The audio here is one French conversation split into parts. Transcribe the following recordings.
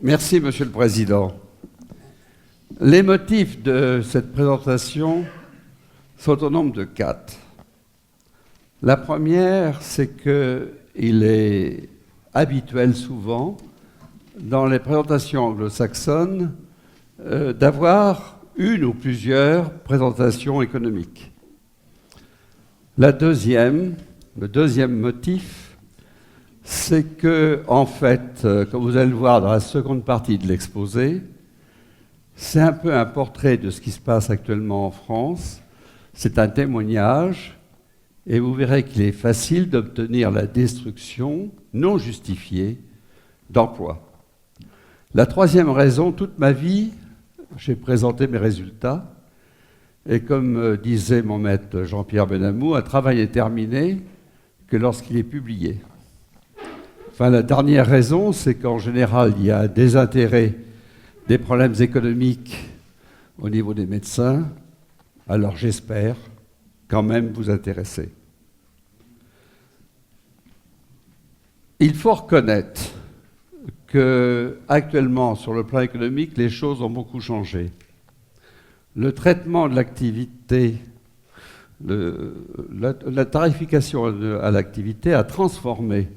Merci, Monsieur le Président. Les motifs de cette présentation sont au nombre de 4. La première, c'est qu'il est habituel souvent, dans les présentations anglo-saxonnes, d'avoir une ou plusieurs présentations économiques. Le deuxième motif, c'est que, en fait, comme vous allez le voir dans la seconde partie de l'exposé, c'est un peu un portrait de ce qui se passe actuellement en France. C'est un témoignage, et vous verrez qu'il est facile d'obtenir la destruction non justifiée d'emplois. La troisième raison, toute ma vie, j'ai présenté mes résultats, et comme disait mon maître Jean-Pierre Benamou, un travail n'est terminé que lorsqu'il est publié. Enfin, la dernière raison, c'est qu'en général, il y a des intérêts, des problèmes économiques au niveau des médecins, alors j'espère quand même vous intéresser. Il faut reconnaître qu'actuellement, sur le plan économique, les choses ont beaucoup changé. Le traitement de l'activité, la tarification à l'activité a transformé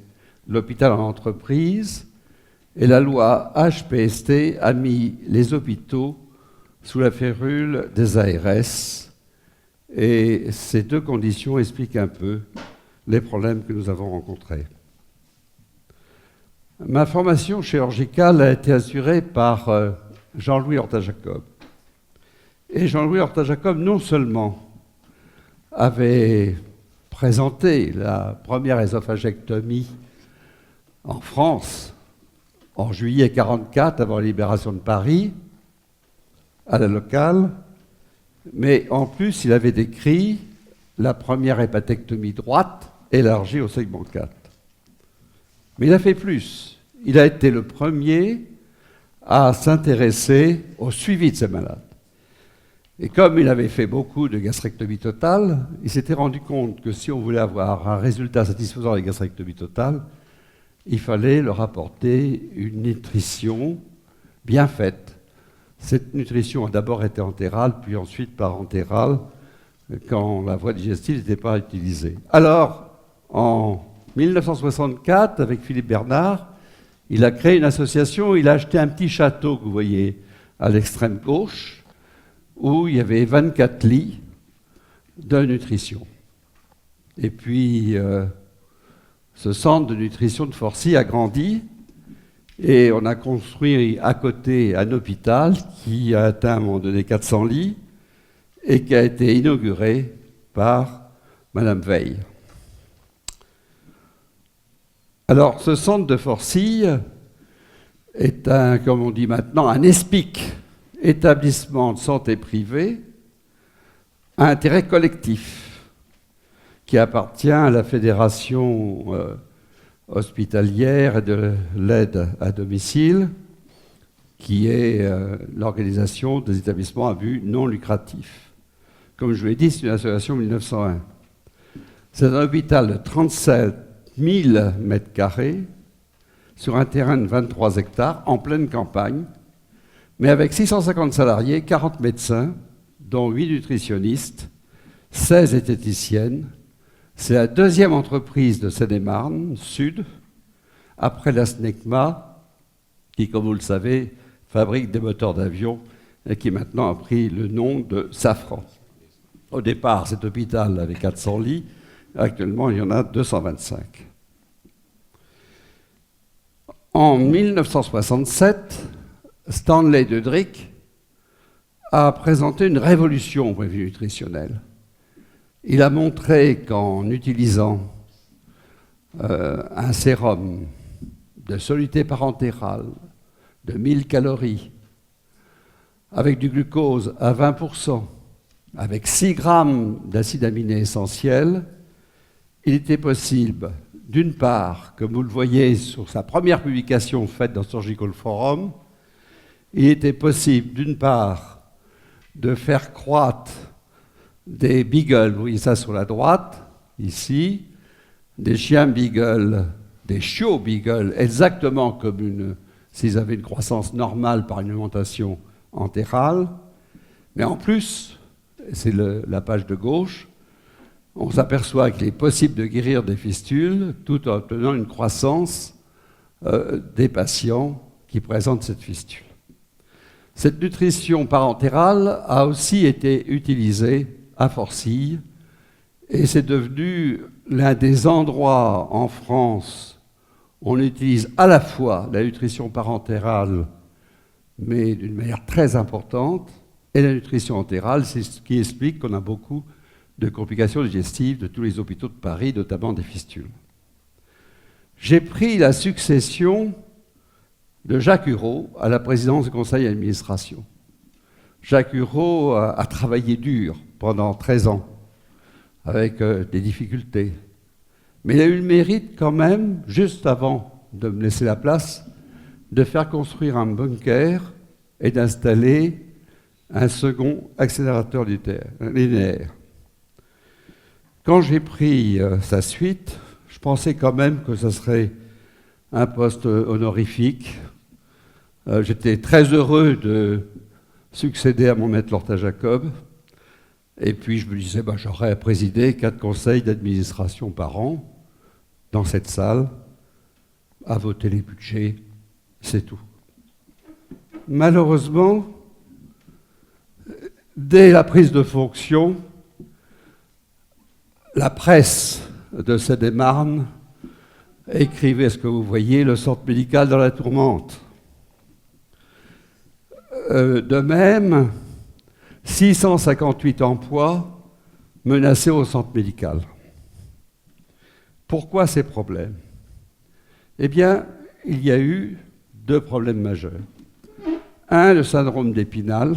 l'hôpital en entreprise, et la loi HPST a mis les hôpitaux sous la férule des ARS. Et ces deux conditions expliquent un peu les problèmes que nous avons rencontrés. Ma formation chirurgicale a été assurée par Jean-Louis Horta-Jacob. Et Jean-Louis Horta-Jacob, non seulement avait présenté la première œsophagectomie en France, en juillet 1944, avant la libération de Paris, à la locale, mais en plus, il avait décrit la première hépatectomie droite élargie au segment 4. Mais il a fait plus. Il a été le premier à s'intéresser au suivi de ces malades. Et comme il avait fait beaucoup de gastrectomie totale, il s'était rendu compte que si on voulait avoir un résultat satisfaisant des gastrectomies totales, il fallait leur apporter une nutrition bien faite. Cette nutrition a d'abord été entérale, puis ensuite parentérale, quand la voie digestive n'était pas utilisée. Alors, en 1964, avec Philippe Bernard, il a créé une association, il a acheté un petit château que vous voyez à l'extrême gauche, où il y avait 24 lits de nutrition. Et puis, ce centre de nutrition de Forcy a grandi et on a construit à côté un hôpital qui a atteint à un moment donné 400 lits et qui a été inauguré par Madame Veil. Alors, ce centre de Forcy est comme on dit maintenant, un ESPIC, établissement de santé privé à intérêt collectif, qui appartient à la Fédération hospitalière et de l'aide à domicile, qui est l'organisation des établissements à but non lucratif. Comme je vous l'ai dit, c'est une association 1901. C'est un hôpital de 37 000 mètres carrés sur un terrain de 23 hectares, en pleine campagne, mais avec 650 salariés, 40 médecins, dont 8 nutritionnistes, 16 diététiciennes. C'est la deuxième entreprise de Seine-et-Marne, Sud, après la SNECMA, qui, comme vous le savez, fabrique des moteurs d'avion et qui maintenant a pris le nom de Safran. Au départ, cet hôpital avait 400 lits. Actuellement, il y en a 225. En 1967, Stanley Dedrick a présenté une révolution au point de vue nutritionnel. Il a montré qu'en utilisant un sérum de soluté parentérale de 1000 calories, avec du glucose à 20%, avec 6 grammes d'acides aminés essentiels, il était possible, d'une part, comme vous le voyez sur sa première publication faite dans Surgical Forum, il était possible, d'une part, de faire croître des beagles, vous voyez ça sur la droite, ici, des chiens beagles, des chiots beagles, exactement comme une s'ils avaient une croissance normale par une alimentation entérale. Mais en plus, c'est la page de gauche, on s'aperçoit qu'il est possible de guérir des fistules tout en obtenant une croissance des patients qui présentent cette fistule. Cette nutrition parentérale a aussi été utilisée à Forcille et c'est devenu l'un des endroits en France où on utilise à la fois la nutrition parentérale, mais d'une manière très importante, et la nutrition entérale. C'est ce qui explique qu'on a beaucoup de complications digestives de tous les hôpitaux de Paris, notamment des fistules. J'ai pris la succession de Jacques Hureau à la présidence du conseil d'administration. Jacques Hureau a travaillé dur pendant 13 ans, avec des difficultés. Mais il a eu le mérite quand même, juste avant de me laisser la place, de faire construire un bunker et d'installer un second accélérateur linéaire. Quand j'ai pris sa suite, je pensais quand même que ce serait un poste honorifique. J'étais très heureux de succéder à mon maître Lorta Jacob. Et puis je me disais, j'aurais à présider 4 conseils d'administration par an dans cette salle, à voter les budgets, c'est tout. Malheureusement, dès la prise de fonction, la presse de Seine-et-Marne écrivait ce que vous voyez, le centre médical dans la tourmente. De même, 658 emplois menacés au centre médical. Pourquoi ces problèmes? Eh bien, il y a eu 2 problèmes majeurs. Un, le syndrome d'Épinal.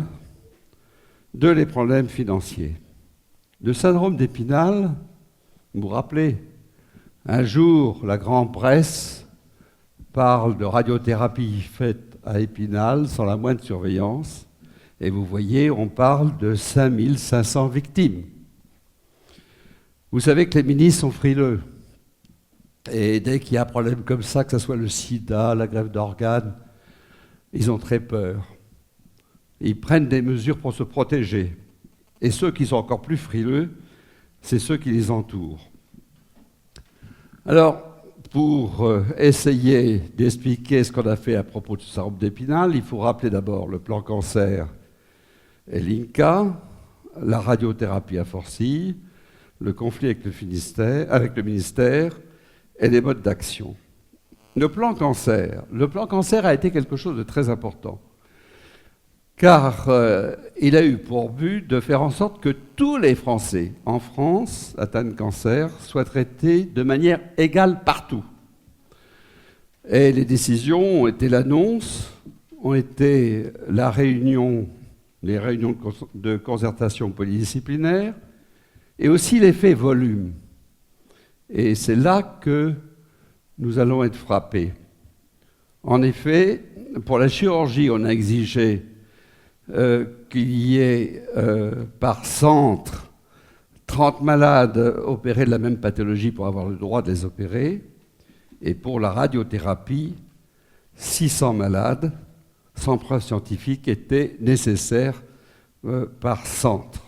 2, les problèmes financiers. Le syndrome d'Épinal, vous vous rappelez, un jour, la grande presse parle de radiothérapie faite à Épinal sans la moindre surveillance. Et vous voyez, on parle de 5500 victimes. Vous savez que les ministres sont frileux. Et dès qu'il y a un problème comme ça, que ce soit le sida, la greffe d'organes, ils ont très peur. Ils prennent des mesures pour se protéger. Et ceux qui sont encore plus frileux, c'est ceux qui les entourent. Alors, pour essayer d'expliquer ce qu'on a fait à propos du syndrome d'Épinal, il faut rappeler d'abord le plan cancer et l'INCa, la radiothérapie à Forcille, le conflit avec le ministère et les modes d'action. Le plan cancer a été quelque chose de très important, car il a eu pour but de faire en sorte que tous les Français en France atteints de cancer soient traités de manière égale partout. Et les décisions ont été l'annonce, ont été les réunions de concertation polydisciplinaire et aussi l'effet volume. Et c'est là que nous allons être frappés. En effet, pour la chirurgie, on a exigé qu'il y ait par centre 30 malades opérés de la même pathologie pour avoir le droit de les opérer. Et pour la radiothérapie, 600 malades sans preuve scientifique étaient nécessaires par centre.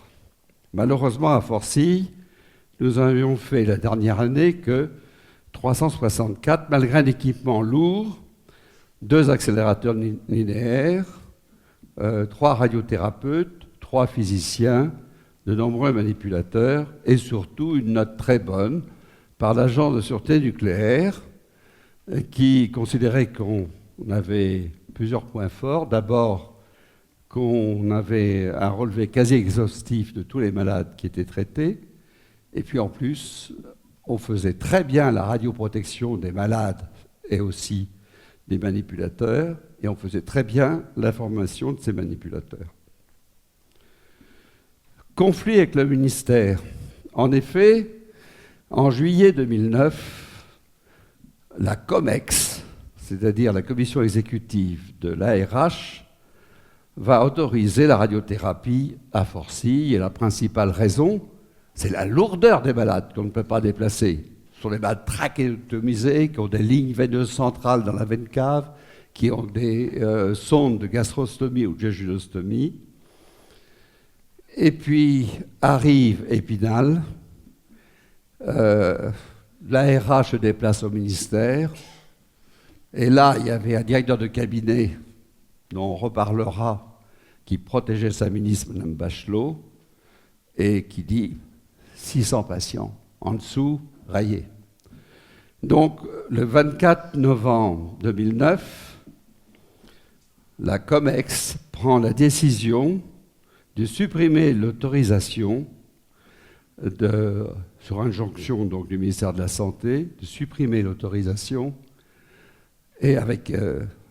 Malheureusement, à Forcille, nous avions fait la dernière année que 364, malgré un équipement lourd, 2 accélérateurs linéaires, 3 radiothérapeutes, 3 physiciens, de nombreux manipulateurs et surtout une note très bonne par l'Agence de sûreté nucléaire qui considérait qu'on avait plusieurs points forts. D'abord, qu'on avait un relevé quasi exhaustif de tous les malades qui étaient traités. Et puis en plus, on faisait très bien la radioprotection des malades et aussi des manipulateurs, et on faisait très bien l'information de ces manipulateurs. Conflit avec le ministère. En effet, en juillet 2009, la COMEX, c'est-à-dire la commission exécutive de l'ARH, va autoriser la radiothérapie à Forcille, et la principale raison, c'est la lourdeur des malades qu'on ne peut pas déplacer. Ce sont des malades trachéotomisés, qui ont des lignes veineuses centrales dans la veine cave, qui ont des sondes de gastrostomie ou de jéjunostomie. Et puis arrive Épinal, l'ARH se déplace au ministère, et là, il y avait un directeur de cabinet, dont on reparlera, qui protégeait sa ministre, Mme Bachelot, et qui dit 600 patients, en dessous, rayés. Donc, le 24 novembre 2009, la COMEX prend la décision de supprimer l'autorisation sur injonction donc, du ministère de la Santé, de supprimer l'autorisation et avec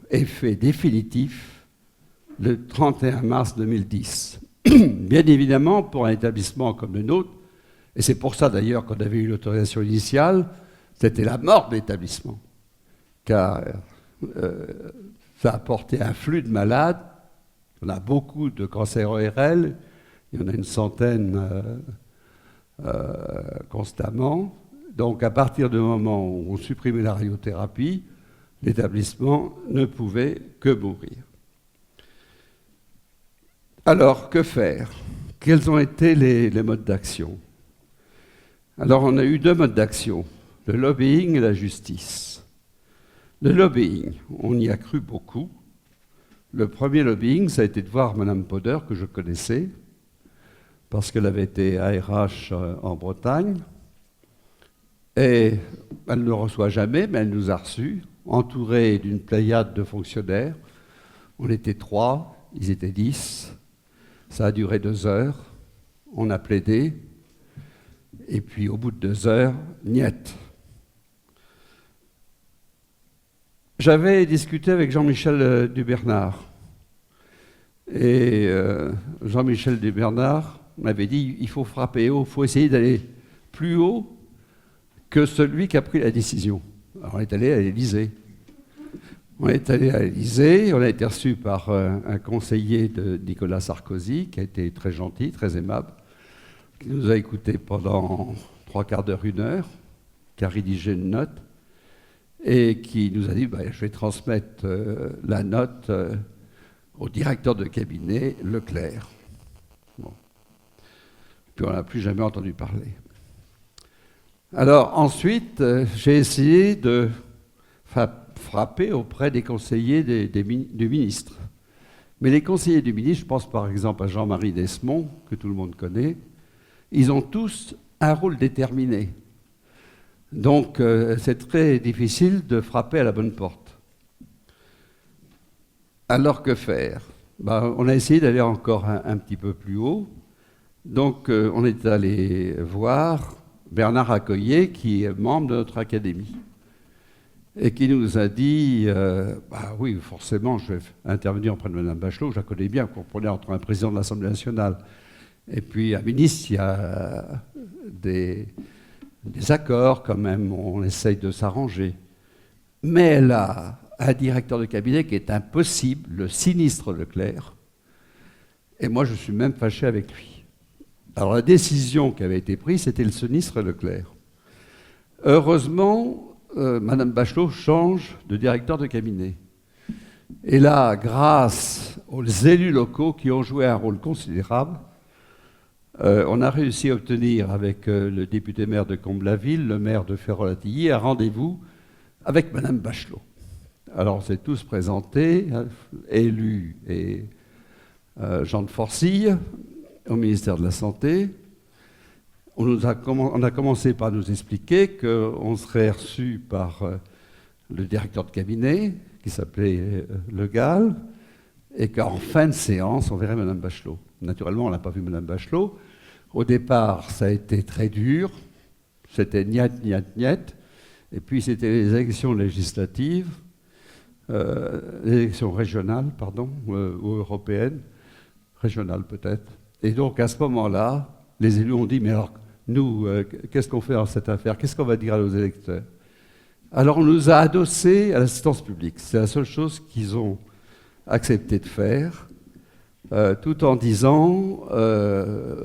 effet définitif le 31 mars 2010. Bien évidemment, pour un établissement comme le nôtre, et c'est pour ça d'ailleurs qu'on avait eu l'autorisation initiale, c'était la mort de l'établissement, car ça a apporté un flux de malades. On a beaucoup de cancers ORL, il y en a une centaine constamment. Donc à partir du moment où on supprimait la radiothérapie, l'établissement ne pouvait que mourir. Alors, que faire? Quels ont été les modes d'action? Alors, on a eu deux modes d'action, le lobbying et la justice. Le lobbying, on y a cru beaucoup. Le premier lobbying, ça a été de voir Mme Poder, que je connaissais, parce qu'elle avait été ARH en Bretagne. Et elle ne le reçoit jamais, mais elle nous a reçus, entourés d'une pléiade de fonctionnaires. On était 3, ils étaient 10. Ça a duré 2 heures. On a plaidé. Et puis, au bout de 2 heures, niet. J'avais discuté avec Jean-Michel Dubernard. Et Jean-Michel Dubernard m'avait dit il faut frapper haut, il faut essayer d'aller plus haut que celui qui a pris la décision. Alors, on est allé à l'Élysée. On est allé à l'Élysée, on a été reçu par un conseiller de Nicolas Sarkozy, qui a été très gentil, très aimable, qui nous a écoutés pendant 3/4 d'heure, 1 heure, qui a rédigé une note, et qui nous a dit je vais transmettre la note au directeur de cabinet, Leclerc. Bon. Puis on n'a plus jamais entendu parler. Alors ensuite, j'ai essayé de frapper auprès des conseillers du ministre. Mais les conseillers du ministre, je pense par exemple à Jean-Marie Desmond, que tout le monde connaît, ils ont tous un rôle déterminé. Donc c'est très difficile de frapper à la bonne porte. Alors que faire? On a essayé d'aller encore un petit peu plus haut. Donc on est allé voir Bernard Accoyer, qui est membre de notre académie, et qui nous a dit oui, forcément, je vais intervenir auprès de Mme Bachelot, je la connais bien, vous comprenez, entre un président de l'Assemblée nationale et puis un ministre, il y a des accords quand même, on essaye de s'arranger. Mais elle a un directeur de cabinet qui est impossible, le sinistre Leclerc, et moi je suis même fâché avec lui. Alors la décision qui avait été prise, c'était le sinistre Leclerc. Heureusement, Mme Bachelot change de directeur de cabinet. Et là, grâce aux élus locaux qui ont joué un rôle considérable, on a réussi à obtenir avec le député maire de Comble-la-Ville, le maire de Ferrol-Attilly, un rendez-vous avec Mme Bachelot. Alors on s'est tous présentés, élus et Jean de Forcille, au ministère de la Santé. On a commencé par nous expliquer qu'on serait reçu par le directeur de cabinet, qui s'appelait Le Gall, et qu'en fin de séance, on verrait Mme Bachelot. Naturellement, on n'a pas vu Mme Bachelot. Au départ, ça a été très dur. C'était niet, niet, niet. Et puis, c'était les élections législatives, les élections régionales, pardon, ou européennes, régionales peut-être. Et donc, à ce moment-là, les élus ont dit, mais alors, nous, qu'est-ce qu'on fait dans cette affaire? Qu'est-ce qu'on va dire à nos électeurs? Alors, on nous a adossés à l'assistance publique. C'est la seule chose qu'ils ont accepté de faire, tout en disant,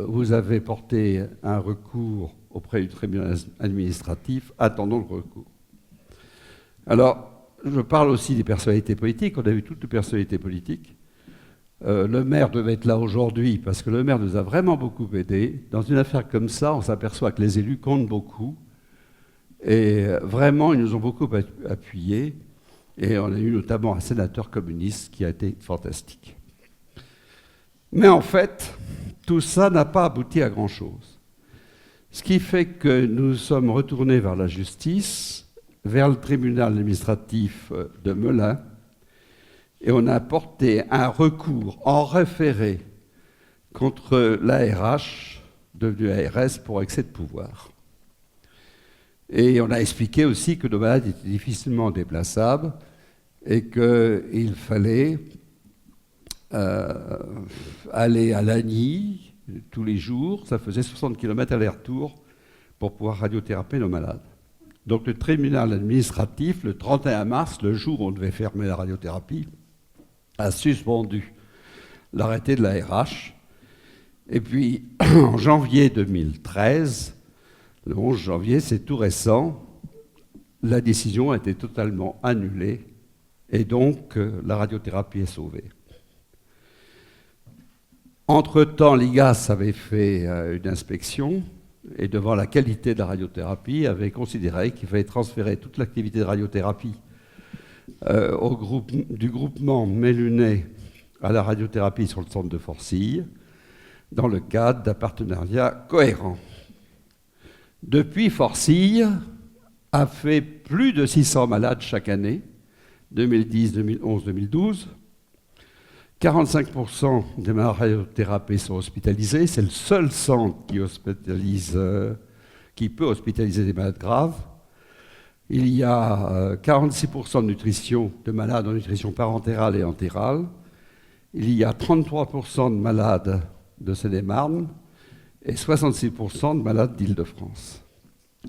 vous avez porté un recours auprès du tribunal administratif, attendons le recours. Alors, je parle aussi des personnalités politiques. On a vu toutes les personnalités politiques. Le maire devait être là aujourd'hui parce que le maire nous a vraiment beaucoup aidés. Dans une affaire comme ça, on s'aperçoit que les élus comptent beaucoup. Et vraiment, ils nous ont beaucoup appuyés. Et on a eu notamment un sénateur communiste qui a été fantastique. Mais en fait, tout ça n'a pas abouti à grand-chose. Ce qui fait que nous sommes retournés vers la justice, vers le tribunal administratif de Melun, et on a porté un recours en référé contre l'ARH, devenue ARS, pour excès de pouvoir. Et on a expliqué aussi que nos malades étaient difficilement déplaçables et qu'il fallait aller à Lagny tous les jours. Ça faisait 60 km aller-retour pour pouvoir radiothérapier nos malades. Donc le tribunal administratif, le 31 mars, le jour où on devait fermer la radiothérapie, a suspendu l'arrêté de l'ARH. Et puis, en janvier 2013, le 11 janvier, c'est tout récent, la décision a été totalement annulée et donc la radiothérapie est sauvée. Entre-temps, l'IGAS avait fait une inspection et devant la qualité de la radiothérapie, avait considéré qu'il fallait transférer toute l'activité de radiothérapie du groupement Mélunais à la radiothérapie sur le centre de Forcilles dans le cadre d'un partenariat cohérent. Depuis, Forcilles a fait plus de 600 malades chaque année, 2010, 2011, 2012. 45% des malades radiothérapies sont hospitalisés. C'est le seul centre qui peut hospitaliser des malades graves. Il y a 46% de nutrition de malades en nutrition parentérale et entérale. Il y a 33% de malades de Seine-et-Marne et 66% de malades d'Île-de-France.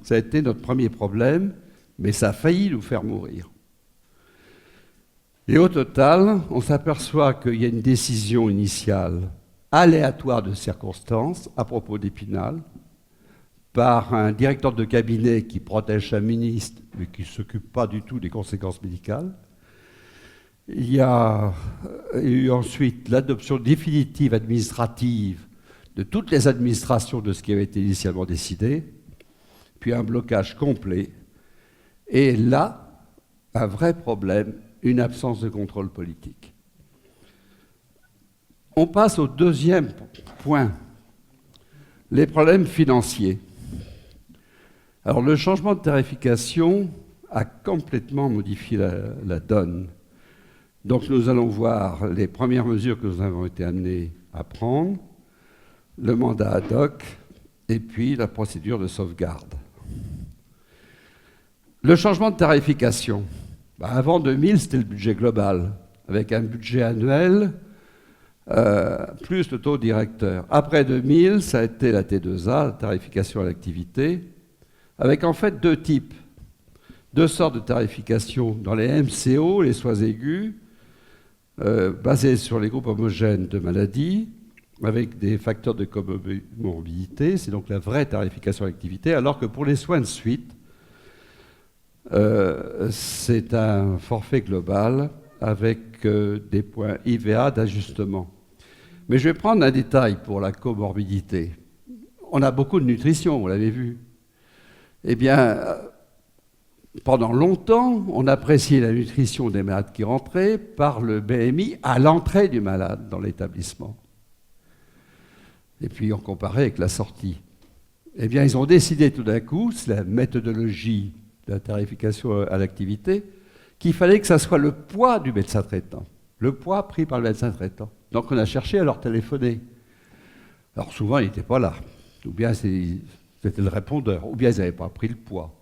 Ça a été notre premier problème, mais ça a failli nous faire mourir. Et au total, on s'aperçoit qu'il y a une décision initiale aléatoire de circonstances à propos d'Épinal par un directeur de cabinet qui protège un ministre mais qui ne s'occupe pas du tout des conséquences médicales. Il y a eu ensuite l'adoption définitive administrative de toutes les administrations de ce qui avait été initialement décidé, puis un blocage complet. Et là, un vrai problème, une absence de contrôle politique. On passe au deuxième point, les problèmes financiers. Alors le changement de tarification a complètement modifié la donne. Donc nous allons voir les premières mesures que nous avons été amenés à prendre, le mandat ad hoc et puis la procédure de sauvegarde. Le changement de tarification. Avant 2000, c'était le budget global, avec un budget annuel plus le taux directeur. Après 2000, ça a été la T2A, la tarification à l'activité, avec en fait deux sortes de tarification dans les MCO, les soins aigus, basés sur les groupes homogènes de maladies, avec des facteurs de comorbidité, c'est donc la vraie tarification à l'activité, alors que pour les soins de suite, c'est un forfait global avec des points IVA d'ajustement. Mais je vais prendre un détail pour la comorbidité. On a beaucoup de nutrition, vous l'avez vu. Eh bien, pendant longtemps, on appréciait la nutrition des malades qui rentraient par le BMI à l'entrée du malade dans l'établissement. Et puis on comparait avec la sortie. Eh bien, ils ont décidé tout d'un coup, c'est la méthodologie de la tarification à l'activité, qu'il fallait que ça soit le poids du médecin traitant, le poids pris par le médecin traitant. Donc on a cherché à leur téléphoner. Alors souvent, ils n'étaient pas là, ou bien c'était le répondeur, ou bien ils n'avaient pas pris le poids.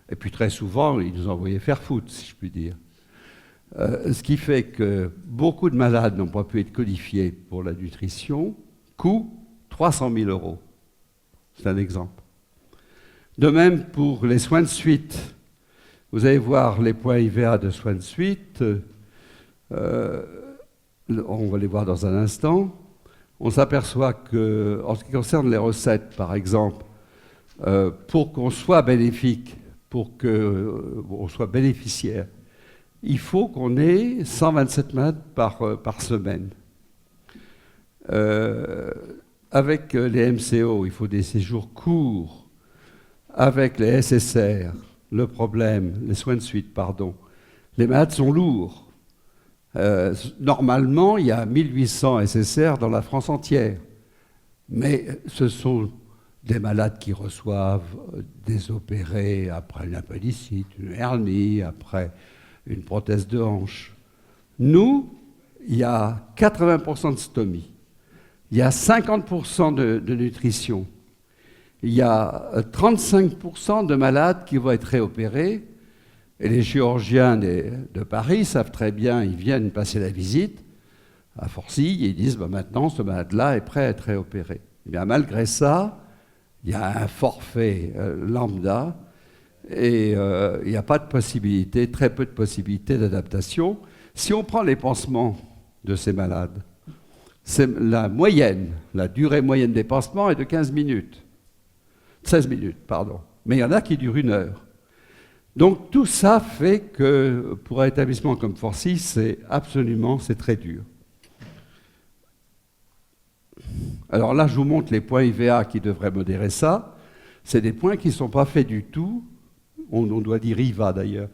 Et puis très souvent, ils nous envoyaient faire foutre, si je puis dire. Ce qui fait que beaucoup de malades n'ont pas pu être codifiés pour la nutrition, coût 300 000 €. C'est un exemple. De même pour les soins de suite. Vous allez voir les points IVA de soins de suite. On va les voir dans un instant. On s'aperçoit que, en ce qui concerne les recettes, par exemple, pour qu'on soit bénéfique, pour qu'on soit bénéficiaire, il faut qu'on ait 127 malades par semaine. Avec les MCO, il faut des séjours courts. Avec les SSR, le problème, les soins de suite, pardon, les malades sont lourds. Normalement, il y a 1800 SSR dans la France entière. Mais ce sont des malades qui reçoivent des opérés après une appendicite, une hernie, après une prothèse de hanche. Nous, il y a 80% de stomie. Il y a 50% de nutrition. Il y a 35% de malades qui vont être réopérés. Et les chirurgiens de Paris savent très bien, ils viennent passer la visite à Forcy et ils disent maintenant ce malade-là est prêt à être réopéré. Et bien, malgré ça, il y a un forfait lambda et il n'y a pas de possibilité, très peu de possibilités d'adaptation. Si on prend les pansements de ces malades, c'est la durée moyenne des pansements est de 16 minutes, pardon. Mais il y en a qui durent 1 heure. Donc tout ça fait que pour un établissement comme Forcy, c'est très dur. Alors là, je vous montre les points IVA qui devraient modérer ça. C'est des points qui ne sont pas faits du tout, on doit dire IVA d'ailleurs,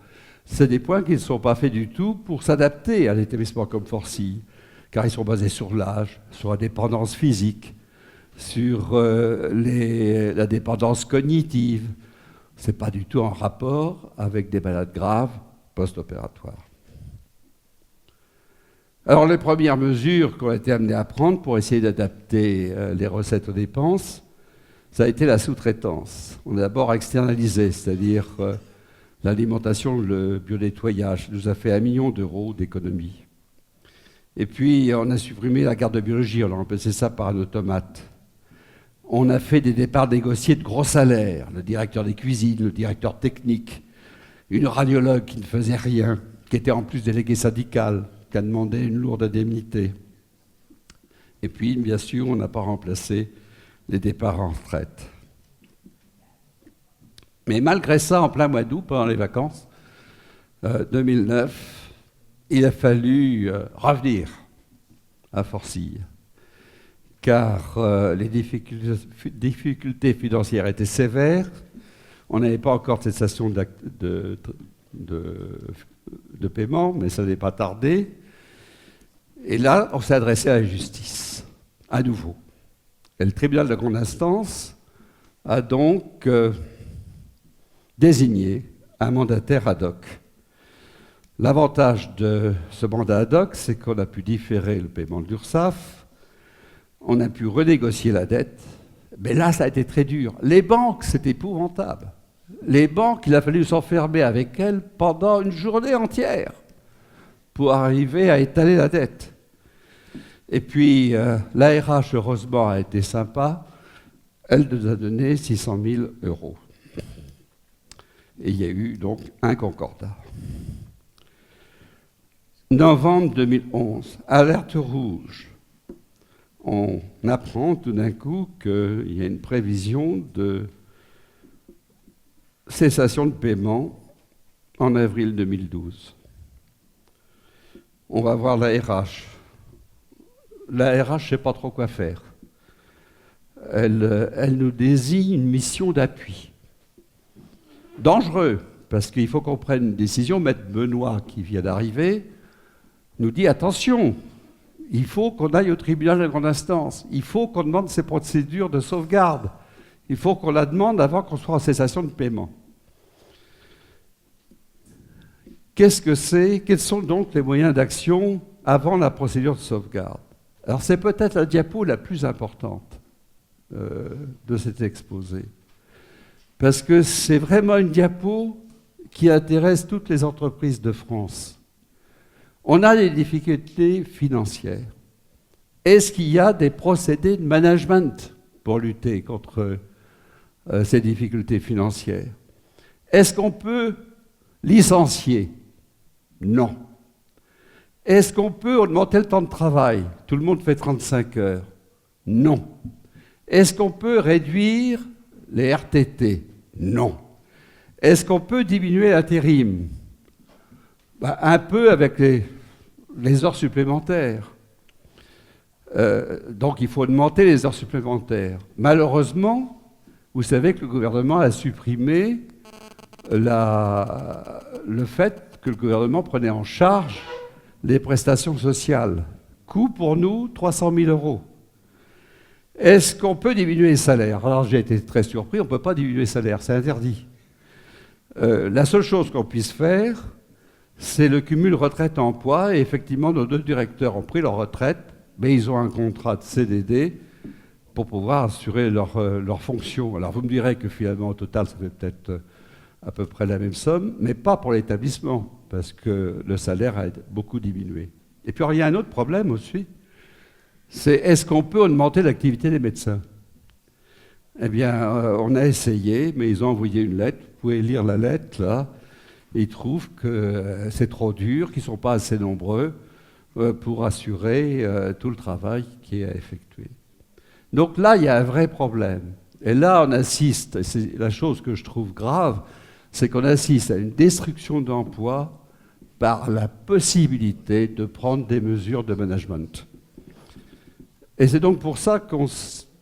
c'est des points qui ne sont pas faits du tout pour s'adapter à un établissement comme Forcy, car ils sont basés sur l'âge, sur la dépendance physique, sur la dépendance cognitive. Ce n'est pas du tout en rapport avec des malades graves post-opératoires. Alors les premières mesures qu'on a été amenés à prendre pour essayer d'adapter les recettes aux dépenses, ça a été la sous-traitance. On a d'abord externalisé, c'est-à-dire l'alimentation, le bio-nettoyage. Ça nous a fait 1 million d'euros d'économie. Et puis on a supprimé la garde de biologie, on a remplacé ça par un automate. On a fait des départs négociés de gros salaires, le directeur des cuisines, le directeur technique, une radiologue qui ne faisait rien, qui était en plus délégué syndical, qui a demandé une lourde indemnité. Et puis, bien sûr, on n'a pas remplacé les départs en retraite. Mais malgré ça, en plein mois d'août, pendant les vacances 2009, il a fallu revenir à Forcy, car les difficultés financières étaient sévères. On n'avait pas encore de cessation de paiement, mais ça n'avait pas tardé. Et là, on s'est adressé à la justice, à nouveau. Et le tribunal de grande instance a donc désigné un mandataire ad hoc. L'avantage de ce mandat ad hoc, c'est qu'on a pu différer le paiement de l'URSSAF, on a pu renégocier la dette, mais là, ça a été très dur. Les banques, c'est épouvantable. Les banques, il a fallu s'enfermer avec elles pendant une journée entière pour arriver à étaler la dette. Et puis, l'ARH, heureusement, a été sympa. Elle nous a donné 600 000 euros. Et il y a eu donc un concordat. Novembre 2011, alerte rouge. On apprend tout d'un coup qu'il y a une prévision de cessation de paiement en avril 2012. On va voir l'ARH. L'ARH ne sait pas trop quoi faire. Elle nous désigne une mission d'appui. Dangereux, parce qu'il faut qu'on prenne une décision. Maître Benoît, qui vient d'arriver, nous dit attention, il faut qu'on aille au tribunal de grande instance, il faut qu'on demande ces procédures de sauvegarde, il faut qu'on la demande avant qu'on soit en cessation de paiement. Qu'est-ce que c'est? Quels sont donc les moyens d'action avant la procédure de sauvegarde? Alors c'est peut-être la diapo la plus importante de cet exposé, parce que c'est vraiment une diapo qui intéresse toutes les entreprises de France. On a des difficultés financières. Est-ce qu'il y a des procédés de management pour lutter contre ces difficultés financières? Est-ce qu'on peut licencier? Non. Est-ce qu'on peut augmenter le temps de travail? Tout le monde fait 35 heures. Non. Est-ce qu'on peut réduire les RTT? Non. Est-ce qu'on peut diminuer l'intérim? Un peu avec les heures supplémentaires. Donc il faut augmenter les heures supplémentaires. Malheureusement, vous savez que le gouvernement a supprimé le fait que le gouvernement prenait en charge les prestations sociales. Coût pour nous, 300 000 euros. Est-ce qu'on peut diminuer les salaires? Alors j'ai été très surpris, on ne peut pas diminuer les salaires, c'est interdit. La seule chose qu'on puisse faire, c'est le cumul retraite-emploi. Et effectivement, nos 2 directeurs ont pris leur retraite, mais ils ont un contrat de CDD pour pouvoir assurer leur fonction. Alors vous me direz que finalement, au total, ça fait peut-être à peu près la même somme, mais pas pour l'établissement, parce que le salaire a beaucoup diminué. Et puis il y a un autre problème aussi, c'est est-ce qu'on peut augmenter l'activité des médecins? Eh bien, on a essayé, mais ils ont envoyé une lettre. Vous pouvez lire la lettre, là. Ils trouvent que c'est trop dur, qu'ils ne sont pas assez nombreux pour assurer tout le travail qui est effectué. Donc là, il y a un vrai problème. Et là, on assiste, et c'est la chose que je trouve grave, c'est qu'on assiste à une destruction d'emplois par la possibilité de prendre des mesures de management. Et c'est donc pour ça qu'on...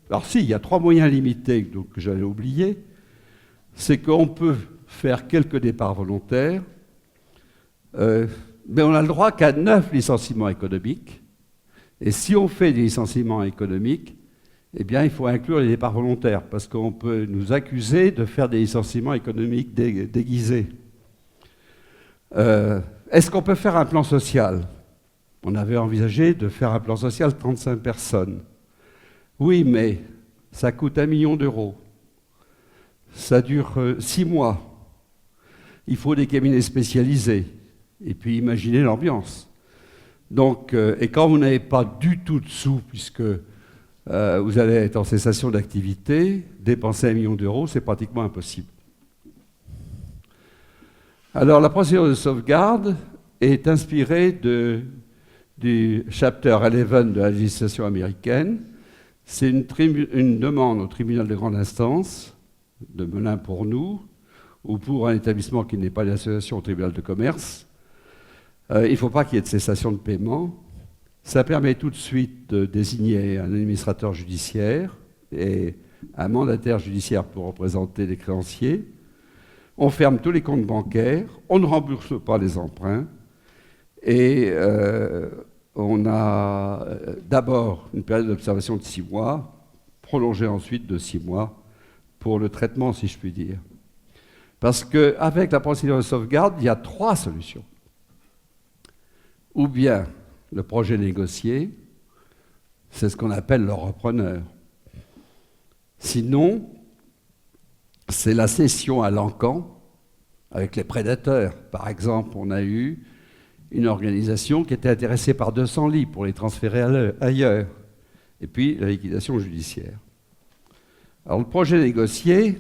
Alors si, il y a 3 moyens limités donc, que j'avais oubliés. C'est qu'on peut faire quelques départs volontaires, mais on n'a le droit qu'à 9 licenciements économiques. Et si on fait des licenciements économiques, eh bien, il faut inclure les départs volontaires, parce qu'on peut nous accuser de faire des licenciements économiques déguisés. Est-ce qu'on peut faire un plan social? On avait envisagé de faire un plan social de 35 personnes. Oui, mais ça coûte 1 million d'euros. Ça dure 6 mois. Il faut des cabinets spécialisés. Et puis imaginez l'ambiance. Donc, et quand vous n'avez pas du tout de sous, puisque vous allez être en cessation d'activité, dépenser 1 million d'euros, c'est pratiquement impossible. Alors, la procédure de sauvegarde est inspirée du Chapter 11 de la législation américaine. C'est une demande au tribunal de grande instance, de Melun pour nous, ou pour un établissement qui n'est pas une association au tribunal de commerce. Il ne faut pas qu'il y ait de cessation de paiement. Ça permet tout de suite de désigner un administrateur judiciaire et un mandataire judiciaire pour représenter les créanciers. On ferme tous les comptes bancaires, on ne rembourse pas les emprunts et on a d'abord une période d'observation de 6 mois, prolongée ensuite de 6 mois pour le traitement, si je puis dire. Parce qu'avec la procédure de sauvegarde, il y a 3 solutions. Ou bien le projet négocié, c'est ce qu'on appelle le repreneur. Sinon, c'est la cession à l'encan avec les prédateurs. Par exemple, on a eu une organisation qui était intéressée par 200 lits pour les transférer ailleurs. Et puis, la liquidation judiciaire. Alors, le projet négocié,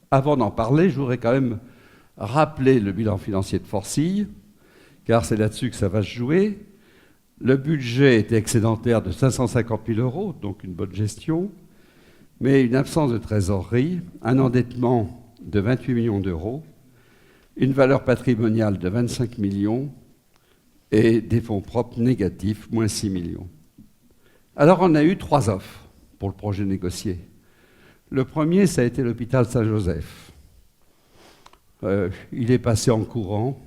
avant d'en parler, je voudrais quand même rappeler le bilan financier de Forcille, car c'est là-dessus que ça va se jouer. Le budget était excédentaire de 550 000 euros, donc une bonne gestion, mais une absence de trésorerie, un endettement de 28 millions d'euros, une valeur patrimoniale de 25 millions et des fonds propres négatifs, moins 6 millions. Alors on a eu 3 offres pour le projet négocié. Le premier, ça a été l'hôpital Saint-Joseph. Il est passé en courant,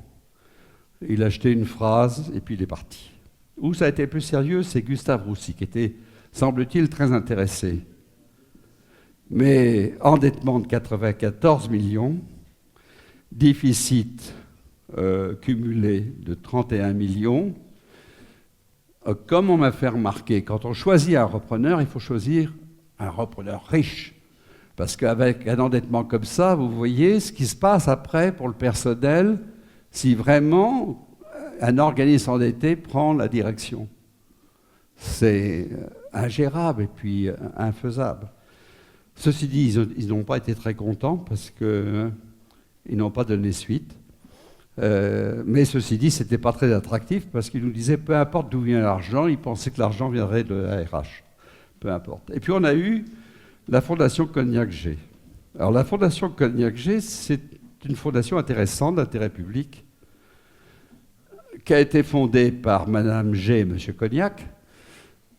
il a acheté une phrase et puis il est parti. Où ça a été plus sérieux, c'est Gustave Roussy, qui était, semble-t-il, très intéressé. Mais endettement de 94 millions, déficit cumulé de 31 millions. Comme on m'a fait remarquer, quand on choisit un repreneur, il faut choisir un repreneur riche. Parce qu'avec un endettement comme ça, vous voyez ce qui se passe après pour le personnel si vraiment un organisme endetté prend la direction. C'est ingérable et puis infaisable. Ceci dit, ils n'ont pas été très contents parce qu'ils n'ont pas donné suite. Mais ceci dit, ce n'était pas très attractif parce qu'ils nous disaient peu importe d'où vient l'argent, ils pensaient que l'argent viendrait de la RH. Peu importe. Et puis on a eu la Fondation Cognac-G. Alors la Fondation Cognac-G, c'est une fondation intéressante, d'intérêt public, qui a été fondée par Madame G et M. Cognac,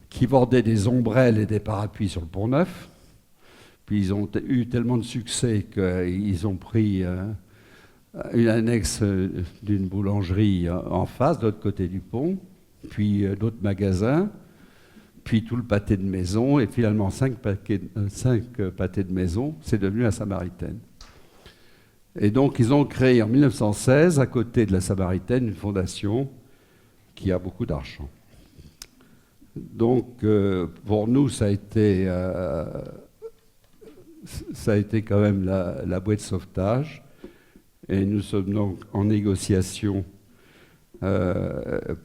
qui vendaient des ombrelles et des parapluies sur le Pont-Neuf. Puis ils ont eu tellement de succès qu'ils ont pris une annexe d'une boulangerie en face, de l'autre côté du pont, puis d'autres magasins, puis tout le pâté de maison, et finalement 5 pâtés de maison, c'est devenu la Samaritaine. Et donc ils ont créé en 1916, à côté de la Samaritaine, une fondation qui a beaucoup d'argent. Donc pour nous, ça a été quand même la bouée de sauvetage. Et nous sommes donc en négociation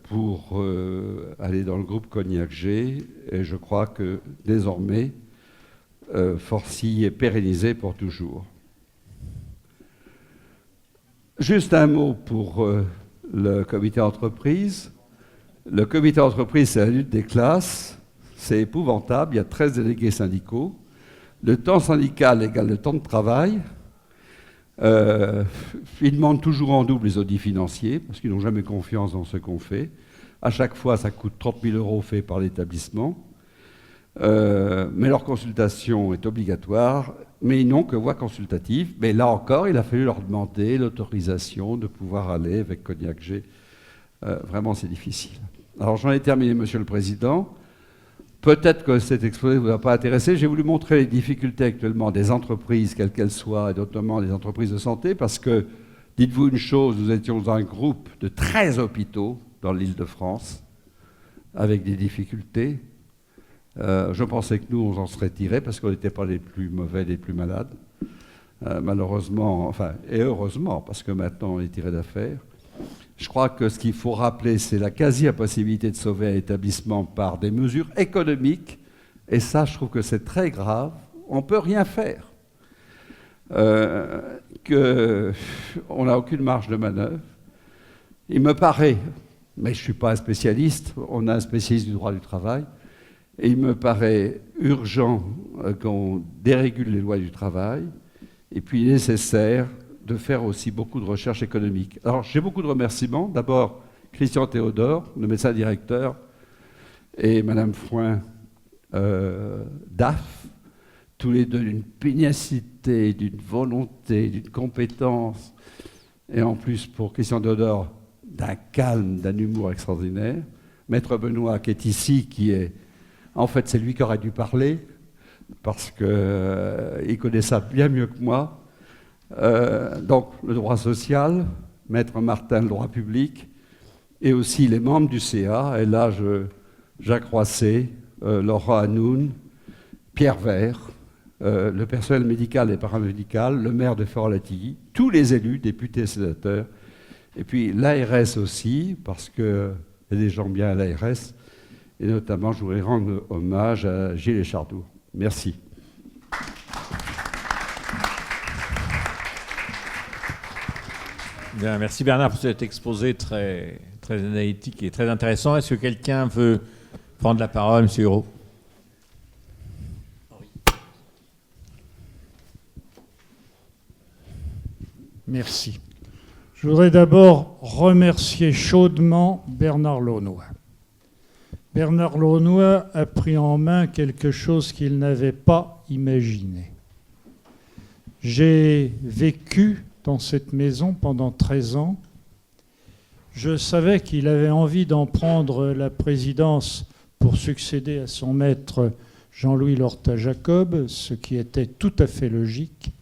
pour aller dans le groupe Cognac G. Et je crois que désormais, Forcy est pérennisé pour toujours. Juste un mot pour le comité d'entreprise. Le comité d'entreprise, c'est la lutte des classes. C'est épouvantable. Il y a 13 délégués syndicaux. Le temps syndical égale le temps de travail. Ils demandent toujours en double les audits financiers, parce qu'ils n'ont jamais confiance dans ce qu'on fait. À chaque fois, ça coûte 30 000 € fait par l'établissement. Mais leur consultation est obligatoire, mais ils n'ont que voix consultative. Mais là encore, il a fallu leur demander l'autorisation de pouvoir aller avec Cognac G. Vraiment, c'est difficile. Alors, j'en ai terminé, Monsieur le Président. Peut-être que cet exposé ne vous a pas intéressé. J'ai voulu montrer les difficultés actuellement des entreprises, quelles qu'elles soient, et notamment des entreprises de santé, parce que, dites-vous une chose, nous étions dans un groupe de 13 hôpitaux dans l'Île-de-France, avec des difficultés. Je pensais que nous, on s'en serait tirés, parce qu'on n'était pas les plus mauvais, les plus malades. Malheureusement, enfin, et heureusement, parce que maintenant, on est tiré d'affaire. Je crois que ce qu'il faut rappeler, c'est la quasi-impossibilité de sauver un établissement par des mesures économiques. Et ça, je trouve que c'est très grave. On ne peut rien faire. On n'a aucune marge de manœuvre. Il me paraît, mais je ne suis pas un spécialiste, on a un spécialiste du droit du travail, et il me paraît urgent qu'on dérégule les lois du travail, et puis nécessaire de faire aussi beaucoup de recherche économique. Alors, j'ai beaucoup de remerciements. D'abord, Christian Théodore, le médecin directeur, et Madame Frouin DAF, tous les deux d'une pugnacité, d'une volonté, d'une compétence, et en plus, pour Christian Théodore, d'un calme, d'un humour extraordinaire. Maître Benoît, qui est ici, qui est... En fait, c'est lui qui aurait dû parler, parce qu'il connaît ça bien mieux que moi. Donc le droit social, Maître Martin, le droit public, et aussi les membres du CA, et là Jacques Roissé, Laurent Hanoun, Pierre Vert, le personnel médical et paramédical, le maire de Fort-Latilly, tous les élus, députés et sénateurs, et puis l'ARS aussi, parce qu'il y a des gens bien à l'ARS, et notamment je voudrais rendre hommage à Gilles Echardour. Merci. Bien, merci Bernard pour cet exposé très, très analytique et très intéressant. Est-ce que quelqu'un veut prendre la parole, M. Hureau? Merci. Je voudrais d'abord remercier chaudement Bernard Launois. Bernard Launois a pris en main quelque chose qu'il n'avait pas imaginé. J'ai vécu dans cette maison pendant 13 ans. Je savais qu'il avait envie d'en prendre la présidence pour succéder à son maître Jean-Louis Lorta-Jacob, ce qui était tout à fait logique.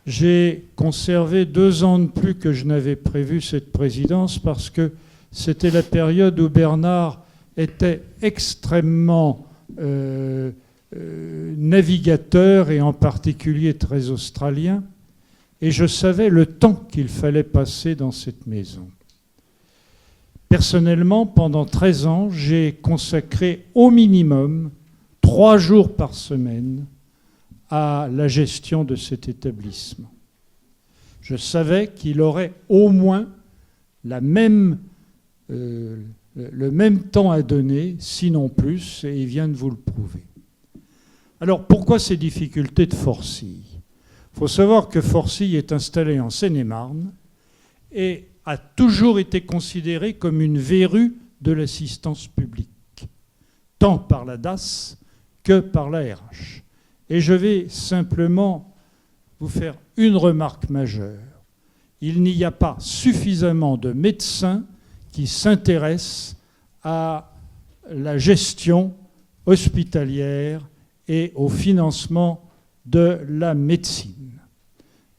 J'ai conservé 2 ans de plus que je n'avais prévu cette présidence parce que c'était la période où Bernard était extrêmement navigateur et en particulier très australien. Et je savais le temps qu'il fallait passer dans cette maison. Personnellement, pendant 13 ans, j'ai consacré au minimum 3 jours par semaine à la gestion de cet établissement. Je savais qu'il aurait au moins le même temps à donner, sinon plus, et il vient de vous le prouver. Alors, pourquoi ces difficultés de Forcy ? Il faut savoir que Forcy est installé en Seine-et-Marne et a toujours été considéré comme une verrue de l'assistance publique, tant par la DAS que par la RH. Et je vais simplement vous faire une remarque majeure. Il n'y a pas suffisamment de médecins qui s'intéressent à la gestion hospitalière et au financement de la médecine.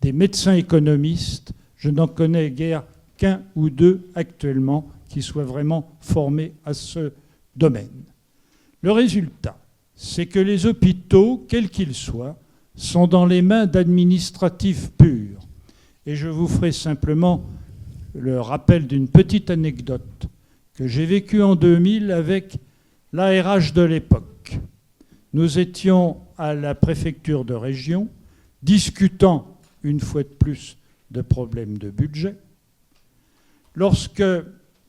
Des médecins économistes, je n'en connais guère qu'un ou deux actuellement qui soient vraiment formés à ce domaine. Le résultat, c'est que les hôpitaux, quels qu'ils soient, sont dans les mains d'administratifs purs. Et je vous ferai simplement le rappel d'une petite anecdote que j'ai vécue en 2000 avec l'ARH de l'époque. Nous étions à la préfecture de région, discutant une fois de plus de problèmes de budget, lorsque,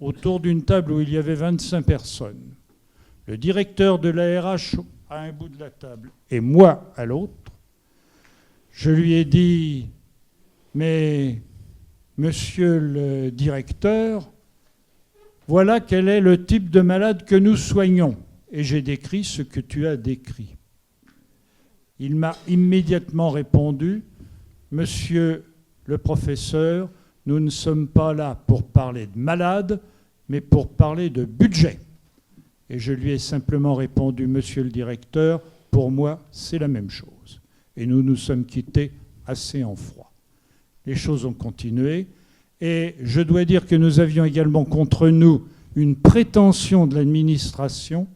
autour d'une table où il y avait 25 personnes, le directeur de l'ARH à un bout de la table et moi à l'autre, je lui ai dit « Mais, monsieur le directeur, voilà quel est le type de malade que nous soignons. » Et j'ai décrit ce que tu as décrit. Il m'a immédiatement répondu « Monsieur le professeur, nous ne sommes pas là pour parler de malades, mais pour parler de budget. » Et je lui ai simplement répondu « Monsieur le directeur, pour moi, c'est la même chose. » Et nous nous sommes quittés assez en froid. Les choses ont continué. Et je dois dire que nous avions également contre nous une prétention de l'administration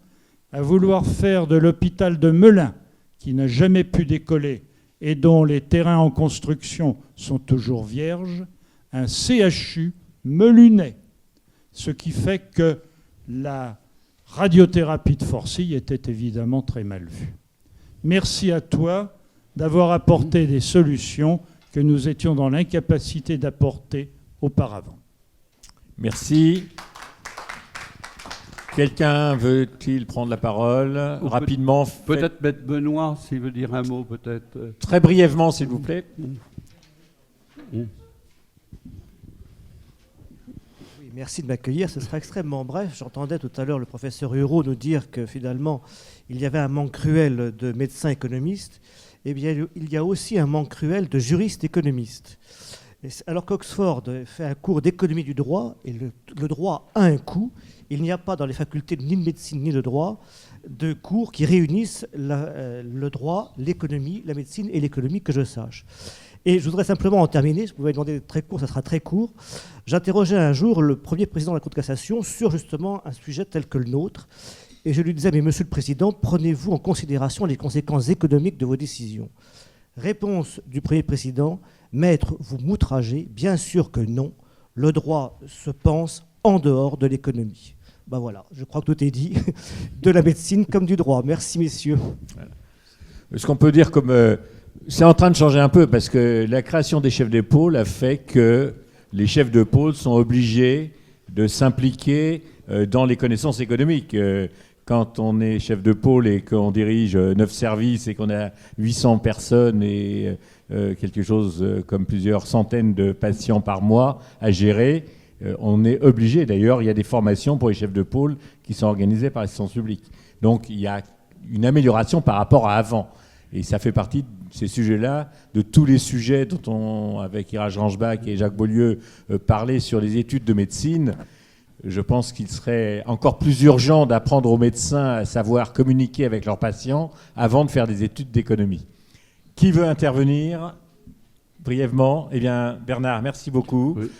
à vouloir faire de l'hôpital de Melun, qui n'a jamais pu décoller et dont les terrains en construction sont toujours vierges, un CHU melunais. Ce qui fait que la radiothérapie de Forcy était évidemment très mal vue. Merci à toi d'avoir apporté des solutions que nous étions dans l'incapacité d'apporter auparavant. Merci. Quelqu'un veut-il prendre la parole rapidement? Peut-être Maître Benoît, s'il veut dire un mot, peut-être. Très brièvement, s'il vous plaît. Oui, merci de m'accueillir. Ce sera extrêmement bref. J'entendais tout à l'heure le professeur Hureau nous dire que finalement, il y avait un manque cruel de médecins économistes. Eh bien, il y a aussi un manque cruel de juristes économistes. Alors qu'Oxford fait un cours d'économie du droit, et le droit a un coût, il n'y a pas dans les facultés ni de médecine ni de droit de cours qui réunissent le droit, l'économie, la médecine et l'économie, que je sache. Et je voudrais simplement en terminer, vous m'avez demandé très court, ça sera très court. J'interrogeais un jour le premier président de la Cour de cassation sur justement un sujet tel que le nôtre, et je lui disais « Mais monsieur le président, prenez-vous en considération les conséquences économiques de vos décisions ?» Réponse du premier président: « Maître, vous m'outragez, bien sûr que non. Le droit se pense en dehors de l'économie. » Ben voilà, je crois que tout est dit, de la médecine comme du droit. Merci, messieurs. Voilà. Ce qu'on peut dire comme... c'est en train de changer un peu, parce que la création des chefs de pôle a fait que les chefs de pôle sont obligés de s'impliquer dans les connaissances économiques. Quand on est chef de pôle et qu'on dirige 9 services et qu'on a 800 personnes et quelque chose comme plusieurs centaines de patients par mois à gérer, on est obligé. D'ailleurs, il y a des formations pour les chefs de pôle qui sont organisées par l'assistance publique. Donc, il y a une amélioration par rapport à avant. Et ça fait partie de ces sujets-là, de tous les sujets dont on, avec Iraj Rangebach et Jacques Beaulieu, parlait sur les études de médecine. Je pense qu'il serait encore plus urgent d'apprendre aux médecins à savoir communiquer avec leurs patients avant de faire des études d'économie. Qui veut intervenir brièvement? Eh bien, Bernard, merci beaucoup. Oui.